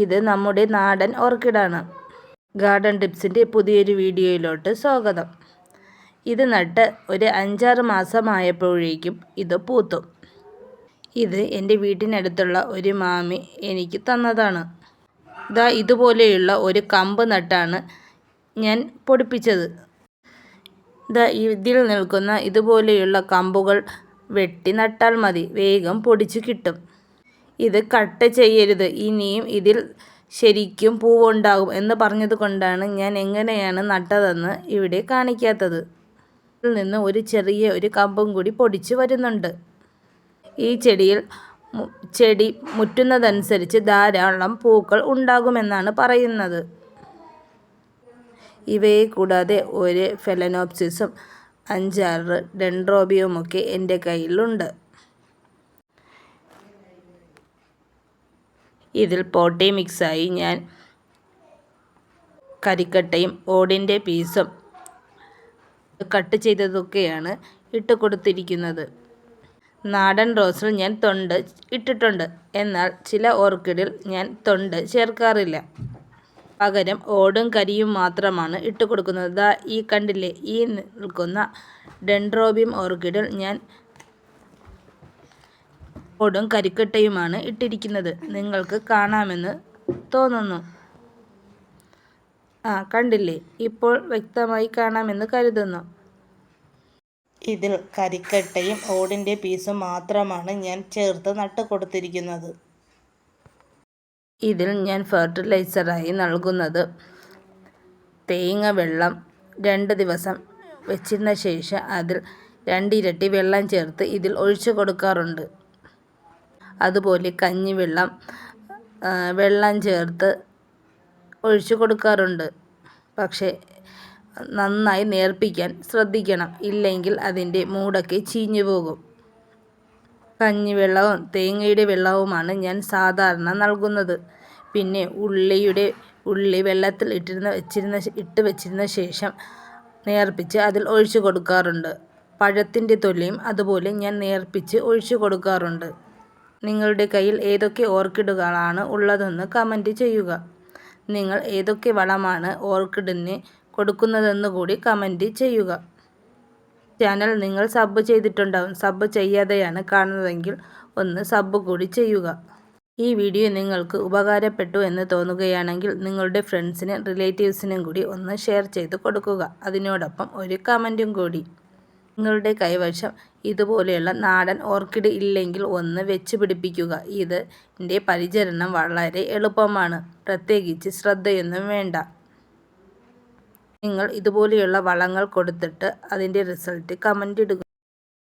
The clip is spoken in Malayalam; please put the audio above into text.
ഇത് നമ്മുടെ നാടൻ ഓർക്കിഡാണ്. ഗാർഡൻ ടിപ്സിൻ്റെ പുതിയൊരു വീഡിയോയിലോട്ട് സ്വാഗതം. ഇത് നട്ട് ഒരു 5-6 മാസമായപ്പോഴേക്കും ഇത് പൂത്തു. ഇത് എൻ്റെ വീട്ടിനടുത്തുള്ള ഒരു മാമി എനിക്ക് തന്നതാണ്. ഇതുപോലെയുള്ള ഒരു കമ്പ് നട്ടാണ് ഞാൻ പൊടിപ്പിച്ചത്. ഇതിൽ നിൽക്കുന്ന ഇതുപോലെയുള്ള കമ്പുകൾ വെട്ടി നട്ടാൽ മതി, വേഗം പൊടിച്ച് കിട്ടും. ഇത് കട്ട് ചെയ്യരുത്, ഇനിയും ഇതിൽ ശരിക്കും പൂവുണ്ടാകും എന്ന് പറഞ്ഞത് കൊണ്ടാണ് ഞാൻ എങ്ങനെയാണ് നട്ടതെന്ന് ഇവിടെ കാണിക്കാത്തത്. ഇതിൽ നിന്ന് ഒരു ചെറിയ കമ്പും കൂടി പൊടിച്ച് വരുന്നുണ്ട്. ഈ ചെടി മുറ്റുന്നതനുസരിച്ച് ധാരാളം പൂക്കൾ ഉണ്ടാകുമെന്നാണ് പറയുന്നത്. ഇവയെ കൂടാതെ ഒരു ഫെലനോപ്സിസും 5-6 ഡെൻഡ്രോബിയുമൊക്കെ എൻ്റെ കയ്യിലുണ്ട്. ഇതിൽ പോട്ടി മിക്സായി ഞാൻ കരിക്കട്ടയും ഓടിൻ്റെ പീസും കട്ട് ചെയ്തതൊക്കെയാണ് ഇട്ട് കൊടുത്തിരിക്കുന്നത്. നാടൻ റോസിൽ ഞാൻ തൊണ്ട് ഇട്ടിട്ടുണ്ട്, എന്നാൽ ചില ഓർക്കിഡിൽ ഞാൻ തൊണ്ട് ചേർക്കാറില്ല. പകരം ഓടും കരിയും മാത്രമാണ് ഇട്ട് കൊടുക്കുന്നത്. ഈ കണ്ടില്ലേ, ഈ നിൽക്കുന്ന ഡെൻഡ്രോബിയം ഓർക്കിഡിൽ ഞാൻ ഓടും കരിക്കട്ടയുമാണ് ഇട്ടിരിക്കുന്നത്. നിങ്ങൾക്ക് കാണാമെന്ന് തോന്നുന്നു. കണ്ടില്ലേ, ഇപ്പോൾ വ്യക്തമായി കാണാമെന്ന് കരുതുന്നു. ഇതിൽ കരിക്കട്ടയും ഓടിൻ്റെ പീസും മാത്രമാണ് ഞാൻ ചേർത്ത് നട്ട് കൊടുത്തിരിക്കുന്നത്. ഇതിൽ ഞാൻ ഫെർട്ടിലൈസറായി നൽകുന്നത് തേങ്ങ വെള്ളം 2 ദിവസം വെച്ചിരുന്ന ശേഷം അതിൽ 2 ഇരട്ടി വെള്ളം ചേർത്ത് ഇതിൽ ഒഴിച്ചു കൊടുക്കാറുണ്ട്. അതുപോലെ കഞ്ഞിവെള്ളം വെള്ളം ചേർത്ത് ഒഴിച്ചു കൊടുക്കാറുണ്ട്. പക്ഷേ നന്നായി നേർപ്പിക്കാൻ ശ്രദ്ധിക്കണം, ഇല്ലെങ്കിൽ അതിൻ്റെ മൂടൊക്കെ ചീഞ്ഞു പോകും. കഞ്ഞിവെള്ളവും തേങ്ങയുടെ വെള്ളവുമാണ് ഞാൻ സാധാരണ നൽകുന്നത്. പിന്നെ ഉള്ളി വെള്ളത്തിൽ ഇട്ട് വെച്ചിരുന്ന ശേഷം നേർപ്പിച്ച് അതിൽ ഒഴിച്ചു കൊടുക്കാറുണ്ട്. പഴത്തിൻ്റെ തൊലിയും അതുപോലെ ഞാൻ നേർപ്പിച്ച് ഒഴിച്ചു കൊടുക്കാറുണ്ട്. നിങ്ങളുടെ കയ്യിൽ ഏതൊക്കെ ഓർക്കിഡുകളാണ് ഉള്ളതെന്ന് കമൻറ്റ് ചെയ്യുക. നിങ്ങൾ ഏതൊക്കെ വളമാണ് ഓർക്കിഡിന് കൊടുക്കുന്നതെന്ന് കൂടി കമൻറ്റ് ചെയ്യുക. ചാനൽ നിങ്ങൾ സബ് ചെയ്തിട്ടുണ്ടാവും. സബ് ചെയ്യാതെയാണ് കാണുന്നതെങ്കിൽ ഒന്ന് സബ് കൂടി ചെയ്യുക. ഈ വീഡിയോ നിങ്ങൾക്ക് ഉപകാരപ്പെട്ടു എന്ന് തോന്നുകയാണെങ്കിൽ നിങ്ങളുടെ ഫ്രണ്ട്സിനും റിലേറ്റീവ്സിനും കൂടി ഒന്ന് ഷെയർ ചെയ്ത് കൊടുക്കുക. അതിനോടൊപ്പം ഒരു കമൻറ്റും കൂടി. നിങ്ങളുടെ കൈവശം ഇതുപോലെയുള്ള നാടൻ ഓർക്കിഡ് ഇല്ലെങ്കിൽ ഒന്ന് വെച്ച് പിടിപ്പിക്കുക. ഇതിൻ്റെ പരിചരണം വളരെ എളുപ്പമാണ്, പ്രത്യേകിച്ച് ശ്രദ്ധയൊന്നും വേണ്ട. നിങ്ങൾ ഇതുപോലെയുള്ള വളങ്ങൾ കൊടുത്തിട്ട് അതിൻ്റെ റിസൾട്ട് കമൻ്റ് ഇടുക.